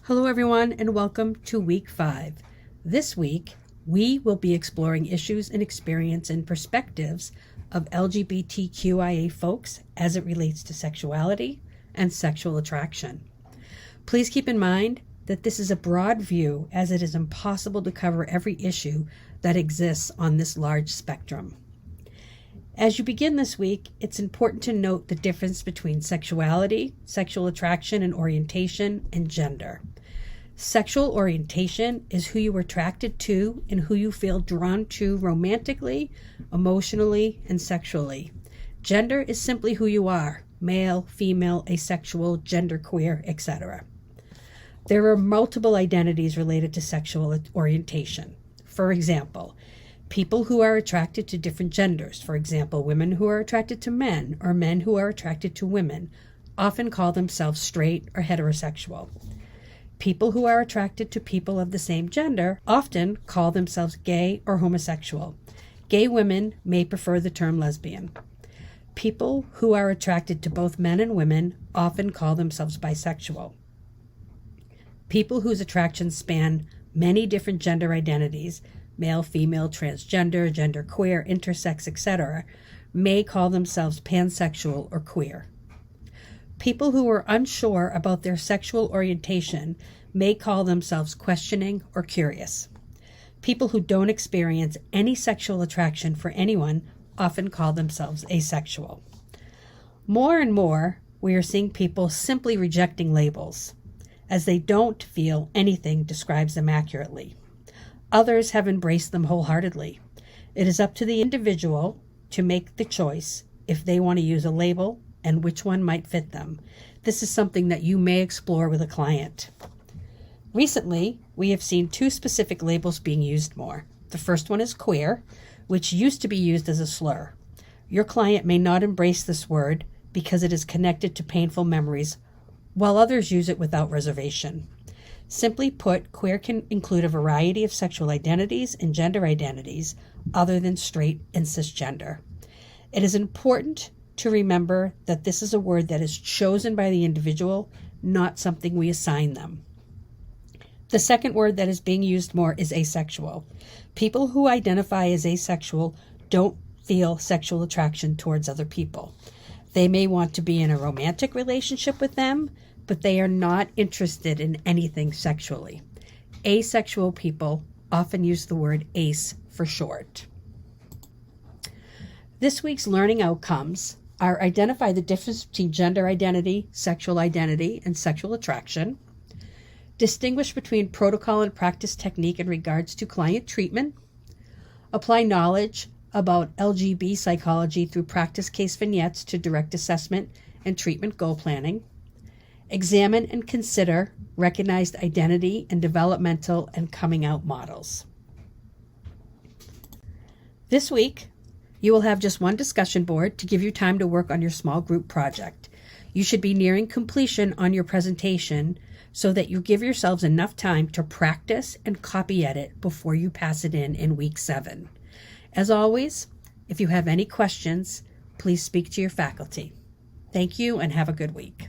Hello everyone and welcome to week 5. This week, we will be exploring issues and experience and perspectives of LGBTQIA folks as it relates to sexuality and sexual attraction. Please keep in mind that this is a broad view as it is impossible to cover every issue that exists on this large spectrum. As you begin this week, it's important to note the difference between sexuality, sexual attraction and orientation, and gender. Sexual orientation is who you are attracted to and who you feel drawn to romantically, emotionally, and sexually. Gender is simply who you are, male, female, asexual, genderqueer, etc. There are multiple identities related to sexual orientation. For example, people who are attracted to different genders, for example, women who are attracted to men or men who are attracted to women, often call themselves straight or heterosexual. People who are attracted to people of the same gender often call themselves gay or homosexual. Gay women may prefer the term lesbian. People who are attracted to both men and women often call themselves bisexual. People whose attractions span many different gender identities, male, female, transgender, genderqueer, intersex, etc., may call themselves pansexual or queer. People who are unsure about their sexual orientation may call themselves questioning or curious. People who don't experience any sexual attraction for anyone often call themselves asexual. More and more, we are seeing people simply rejecting labels, as they don't feel anything describes them accurately. Others have embraced them wholeheartedly. It is up to the individual to make the choice if they want to use a label and which one might fit them. This is something that you may explore with a client. Recently, we have seen 2 specific labels being used more. The first one is queer, which used to be used as a slur. Your client may not embrace this word because it is connected to painful memories, while others use it without reservation. Simply put, queer can include a variety of sexual identities and gender identities other than straight and cisgender. It is important to remember that this is a word that is chosen by the individual, not something we assign them. The second word that is being used more is asexual. People who identify as asexual don't feel sexual attraction towards other people. They may want to be in a romantic relationship with them, but they are not interested in anything sexually. Asexual people often use the word ace for short. This week's learning outcomes are identify the difference between gender identity, sexual identity, and sexual attraction. Distinguish between protocol and practice technique in regards to client treatment. Apply knowledge about LGB psychology through practice case vignettes to direct assessment and treatment goal planning. Examine and consider recognized identity and developmental and coming out models. This week, you will have just one discussion board to give you time to work on your small group project. You should be nearing completion on your presentation so that you give yourselves enough time to practice and copy edit before you pass it in week 7. As always, if you have any questions, please speak to your faculty. Thank you and have a good week.